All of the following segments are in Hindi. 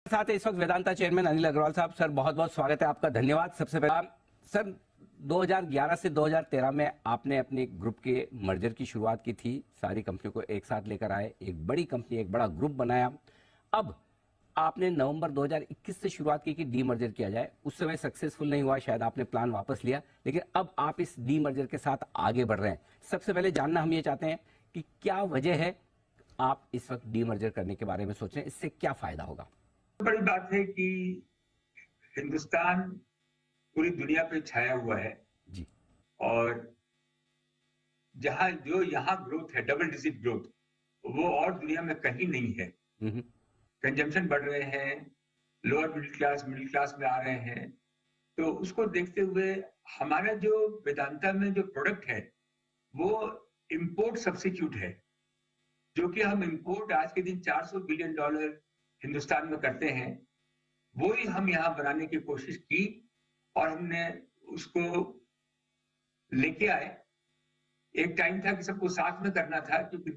साथ है इस वक्त वेदांता चेयरमैन अनिल अग्रवाल साहब। सर बहुत बहुत स्वागत है आपका, धन्यवाद। सबसे पहले सर 2011 से 2013 में आपने अपने ग्रुप के मर्जर की शुरुआत की थी, सारी कंपनियों को एक साथ लेकर आए, एक बड़ी कंपनी, एक बड़ा ग्रुप बनाया। अब आपने नवंबर 2021 से शुरुआत की कि डी मर्जर किया जाए। उस समय सक्सेसफुल नहीं हुआ, शायद आपने प्लान वापस लिया, लेकिन अब आप इस डी मर्जर के साथ आगे बढ़ रहे हैं। सबसे पहले जानना हम ये चाहते हैं कि क्या वजह है आप इस वक्त डी मर्जर करने के बारे में सोच रहे हैं, इससे क्या फायदा होगा? बड़ी बात है कि हिंदुस्तान पूरी दुनिया पे छाया हुआ है जी। और जो यहाँ ग्रोथ है, डबल डिजिट ग्रोथ, वो और दुनिया में कहीं नहीं है। कंजम्पशन बढ़ रहे हैं, लोअर मिडिल क्लास में आ रहे हैं। तो उसको देखते हुए हमारा जो वेदांता में जो प्रोडक्ट है वो इंपोर्ट सब्स्टिट्यूट है, जो कि हम इंपोर्ट आज के दिन $400 बिलियन हिंदुस्तान में करते हैं। वो ही हम यहाँ बनाने की कोशिश की और हमने उसको लेके आए। एक टाइम था कि सबको साथ में करना था, क्योंकि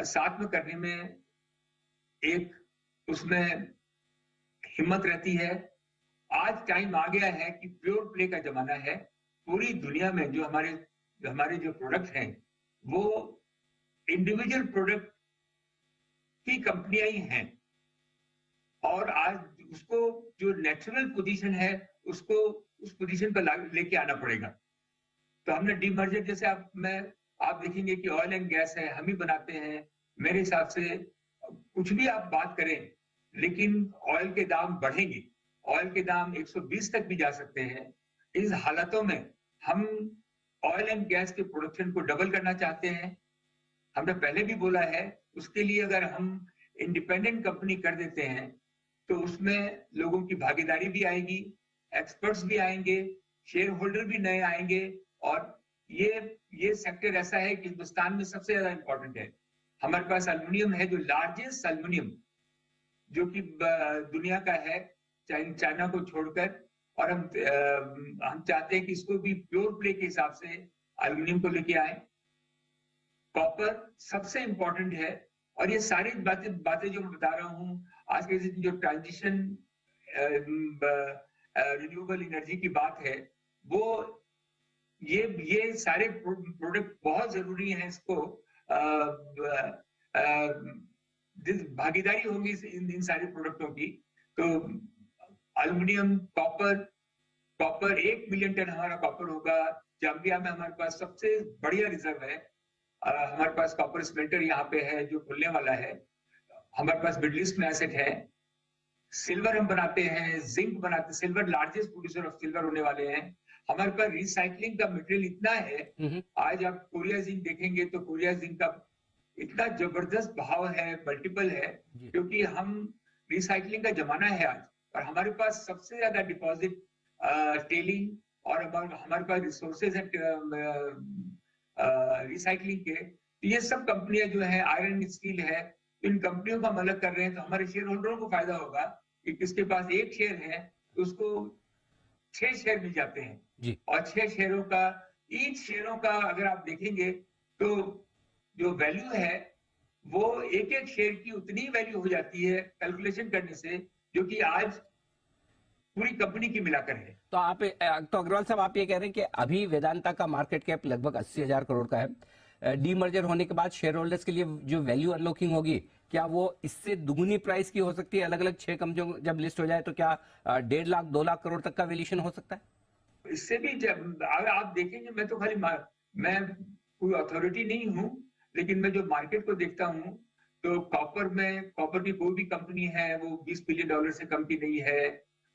साथ में करने में एक उसमें हिम्मत रहती है। आज टाइम आ गया है कि प्योर प्ले का जमाना है। पूरी दुनिया में जो हमारे जो प्रोडक्ट हैं वो इंडिविजुअल प्रोडक्ट की कंपनियां ही हैं, और आज उसको जो नेचुरल पोजीशन है उसको उस पोजीशन पर लेके आना पड़ेगा। तो हमने डीमर्जर, जैसे आप देखेंगे कि ऑयल एंड गैस है, हम ही बनाते हैं। मेरे हिसाब से कुछ भी आप बात करें, लेकिन ऑयल के दाम बढ़ेंगे, ऑयल के दाम 120 तक भी जा सकते हैं। इस हालातों में हम ऑयल एंड गैस के प्रोडक्शन को डबल करना चाहते हैं। हमने पहले भी बोला है, उसके लिए अगर हम इंडिपेंडेंट कंपनी कर देते हैं तो उसमें लोगों की भागीदारी भी आएगी, एक्सपर्ट्स भी आएंगे, शेयर होल्डर भी नए आएंगे। और ये सेक्टर ऐसा है कि हिंदुस्तान में सबसे ज्यादा इंपॉर्टेंट है। हमारे पास एल्युमिनियम है, जो लार्जेस्ट एल्युमिनियम जो कि दुनिया का है, चाइना को छोड़कर। और हम चाहते हैं कि इसको भी प्योर प्ले के हिसाब से एल्युमिनियम को लेके आए। कॉपर सबसे इंपॉर्टेंट है। और ये सारी बातें जो मैं बता रहा हूँ, आज के जो ट्रांजिशन रिन्यूएबल एनर्जी की बात है, वो ये सारे प्रोडक्ट बहुत जरूरी हैं। इसको भागीदारी होगी इन सारे प्रोडक्टों की। तो एल्युमिनियम, कॉपर 1 मिलियन टन हमारा कॉपर होगा। जाम्बिया में हमारे पास सबसे बढ़िया रिजर्व है। हमारे पास कॉपर स्मेल्टर यहाँ पे है जो खुलने वाला है। हमारे पास मिडिल ईस्ट में एसेट है। सिल्वर हम बनाते हैं, जिंक बनाते हैं, silver largest producer of silver होने वाले हैं। हमारे पास रिसाइकलिंग का मटेरियल इतना है। आज आप कोरिया जिंक देखेंगे तो कोरिया जिंक का इतना जबरदस्त भाव है, मल्टीपल है, क्योंकि हम रिसाइकलिंग का जमाना है आज। और हमारे पास सबसे ज्यादा डिपॉजिट टेलिंग और हमारे पास रिसोर्सेज है रिसाइकलिंग के। तो ये सब कंपनियां जो है, आयरन स्टील है, इन कंपनियों को हम अलग कर रहे हैं। तो हमारे शेयर होल्डरों को फायदा होगा कि किसके पास एक शेयर है तो उसको 6 शेयर मिल जाते हैं जी। और 6 शेयरों का, ईच शेयरों का अगर आप देखेंगे तो जो वैल्यू है वो एक एक शेयर की उतनी वैल्यू हो जाती है कैलकुलेशन करने से, जो कि आज पूरी कंपनी की मिलाकर है। तो अग्रवाल साहब, आप ये कह रहे हैं कि अभी वेदांता का मार्केट कैप लगभग 80,000 करोड़ का है। डीमर्जर होने के बाद शेयर होल्डर्स के लिए जो वैल्यू अनलॉकिंग होगी, क्या वो इससे दुगुनी प्राइस की हो सकती है? अलग अलग 6 कंपनियों जब लिस्ट हो जाए तो क्या 1.5 लाख 2 लाख करोड़ तक का वैल्यूएशन हो सकता है? इससे भी जब अगर आप देखेंगे, मैं तो खाली मैं कोई अथॉरिटी नहीं हूं, लेकिन मैं जो मार्केट को देखता हूं तो कॉपर की कोई भी कंपनी है वो $20 बिलियन से कम की नहीं है।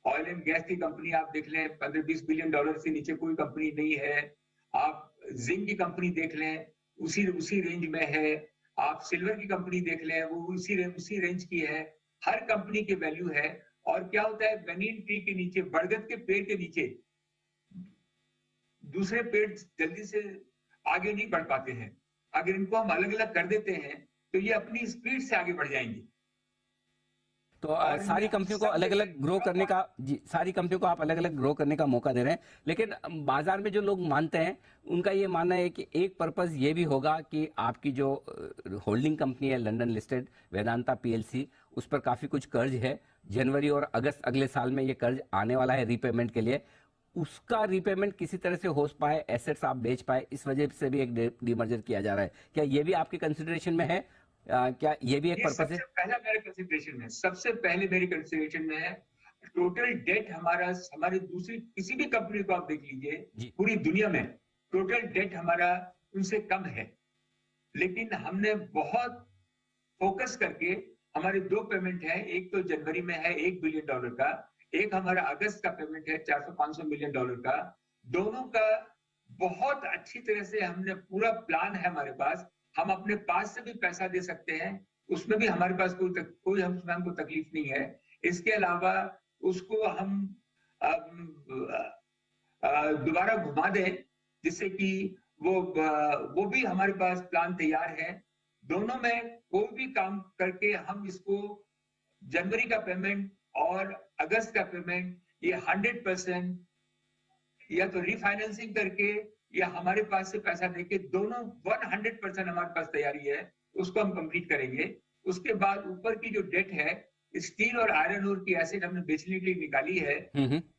ऑयल एंड गैस की कंपनी आप देख लें, $15-20 बिलियन से नीचे कोई कंपनी नहीं है। आप जिंक की कंपनी देख लें, उसी रेंज में है। आप सिल्वर की कंपनी देख लें, वो उसी रेंज की है। हर कंपनी की वैल्यू है। और क्या होता है, बनीन ट्री के नीचे, बरगद के पेड़ के नीचे दूसरे पेड़ जल्दी से आगे नहीं बढ़ पाते हैं। अगर इनको हम अलग अलग कर देते हैं तो ये अपनी स्पीड से आगे बढ़ जाएंगे। तो सारी कंपनियों को अलग अलग ग्रो करने का जी, सारी कंपनियों को आप अलग अलग ग्रो करने का मौका दे रहे हैं। लेकिन बाजार में जो लोग मानते हैं उनका ये मानना है कि एक पर्पस ये भी होगा कि आपकी जो होल्डिंग कंपनी है लंदन लिस्टेड वेदांता पीएलसी, उस पर काफी कुछ कर्ज है, जनवरी और अगस्त अगले साल में ये कर्ज आने वाला है रीपेमेंट के लिए, उसका रीपेमेंट किसी तरह से हो पाए, एसेट्स आप बेच पाए, इस वजह से भी एक डीमर्जर किया जा रहा है। क्या ये भी आपके कंसिडरेशन में है? क्या ये भी एक पर्पस है? पहला मेरे कंसिडरेशन में, सबसे पहले मेरी कंसिडरेशन में है टोटल डेट हमारा, हमारी दूसरी किसी भी कंपनी को आप देख लीजिए पूरी दुनिया में टोटल डेट हमारा उनसे कम है, लेकिन हमने बहुत फोकस करके हमारे दो पेमेंट है, एक तो जनवरी में है $1 बिलियन का, एक हमारा अगस्त का पेमेंट है 400-500 मिलियन डॉलर का। दोनों का बहुत अच्छी तरह से हमने पूरा प्लान है हमारे पास, हम अपने पास से भी पैसा दे सकते हैं, उसमें भी हमारे पास कोई हमको तकलीफ नहीं है। इसके अलावा उसको हम दोबारा घुमा दें जिससे कि वो भी हमारे पास प्लान तैयार है। दोनों में कोई भी काम करके हम इसको जनवरी का पेमेंट और अगस्त का पेमेंट ये 100% या तो रिफाइनेंसिंग करके या हमारे पास से पैसा देके, दोनों 100% हमारे पास तैयारी है, उसको हम कंप्लीट करेंगे। उसके बाद ऊपर की जो डेट है, स्टील और आयरन ओर की एसेट हमने बेचने के लिए निकाली है।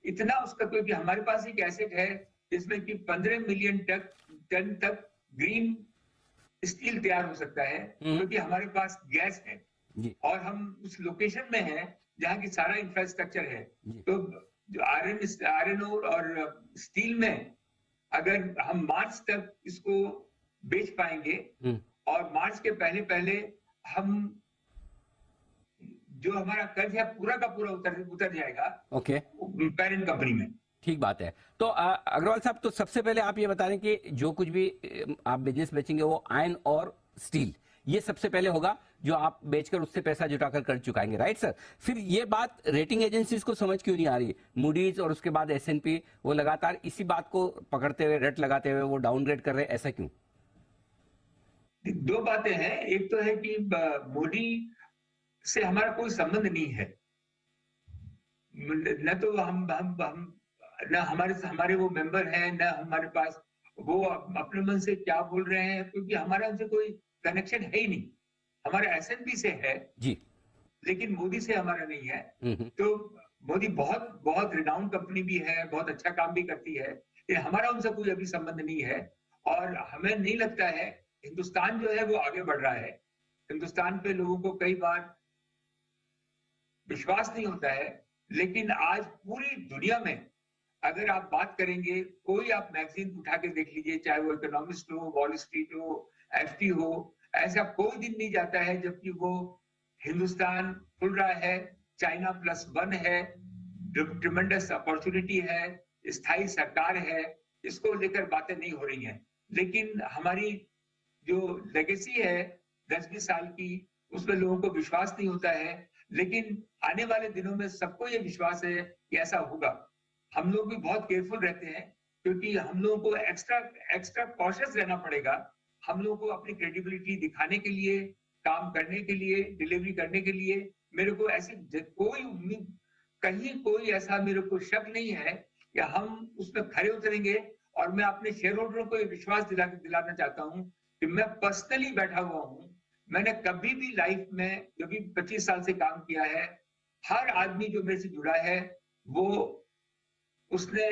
इतना उसका, क्योंकि हमारे पास एक एसेट है जिसमें कि 15 मिलियन टन तक ग्रीन स्टील तैयार हो सकता है, क्योंकि हमारे पास गैस है और हम उस लोकेशन में हैं जहाँ की सारा इंफ्रास्ट्रक्चर है। तो जो आयरन ओर और स्टील में अगर हम मार्च तक इसको बेच पाएंगे और मार्च के पहले पहले हम जो हमारा कर्ज है पूरा का पूरा उतर जाएगा पेरेंट कंपनी में। ठीक बात है। तो अग्रवाल साहब, तो सबसे पहले आप ये बता रहे हैं कि जो कुछ भी आप बिजनेस बेचेंगे वो आयरन और स्टील, ये सबसे पहले होगा जो आप बेचकर उससे पैसा जुटाकर कर चुकाएंगे, राइट सर? फिर ये बात रेटिंग एजेंसीज को समझ क्यों नहीं आ रही? मूडीज और उसके बाद S&P वो लगातार इसी बात को पकड़ते हुए, रट लगाते हुए वो डाउनग्रेड कर रहे हैं, ऐसा क्यों? दो बातें हैं, एक तो है कि मोदी से हमारा कोई संबंध नहीं है, न तो हम न हमारे वो मेंबर हैं, न हमारे पास वो अपने मन से क्या बोल रहे हैं, क्योंकि हमारा उनसे कोई कनेक्शन है ही नहीं। हमारा S&P से है जी, लेकिन मोदी से हमारा नहीं है। तो मोदी बहुत रिनाउंड कंपनी भी है, बहुत अच्छा काम भी करती है, लेकिन हमारा उनसे कोई अभी संबंध नहीं है। और हमें नहीं लगता है, हिंदुस्तान जो है वो आगे बढ़ रहा है, हिंदुस्तान पे लोगों को कई बार विश्वास नहीं होता है, लेकिन आज पूरी दुनिया में अगर आप बात करेंगे, कोई आप मैगजीन उठा के देख लीजिए, चाहे वो इकोनॉमिस्ट हो, वॉल स्ट्रीट हो, FT हो, ऐसा कोई दिन नहीं जाता है जबकि वो हिंदुस्तान खुल रहा है, चाइना +1 है, ट्रिमेंडस अपॉर्चुनिटी है, स्थायी सरकार है, इसको लेकर बातें नहीं हो रही हैं। लेकिन हमारी जो लेगेसी है 10-20 साल की, उसमें लोगों को विश्वास नहीं होता है, लेकिन आने वाले दिनों में सबको ये विश्वास है कि ऐसा होगा। हम लोग भी बहुत केयरफुल रहते हैं, क्योंकि हम लोगों को एक्स्ट्रा कॉशियस रहना पड़ेगा। हम लोगों को अपनी क्रेडिबिलिटी दिखाने के लिए, काम करने के लिए, डिलीवरी करने के लिए, मेरे को ऐसी कोई उम्मीद, कहीं कोई ऐसा मेरे को शक नहीं है कि हम उसमें खरे उतरेंगे। और मैं अपने शेयर होल्डरों को ये विश्वास दिलाना चाहता हूँ कि मैं पर्सनली बैठा हुआ हूँ। मैंने कभी भी लाइफ में, जो भी 25 साल से काम किया है, हर आदमी जो मेरे से जुड़ा है वो उसने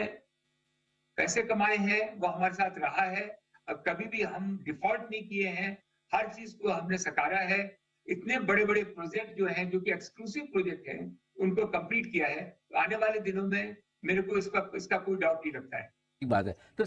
पैसे कमाए हैं, वो हमारे साथ रहा है, अब कभी भी हम डिफॉल्ट नहीं किए हैं, हर चीज को हमने सकारा है। इतने बड़े बड़े प्रोजेक्ट जो हैं, जो कि एक्सक्लूसिव प्रोजेक्ट हैं, उनको कंप्लीट किया है। तो आने वाले दिनों में मेरे को इसका कोई डाउट नहीं लगता है। ठीक बात है। तो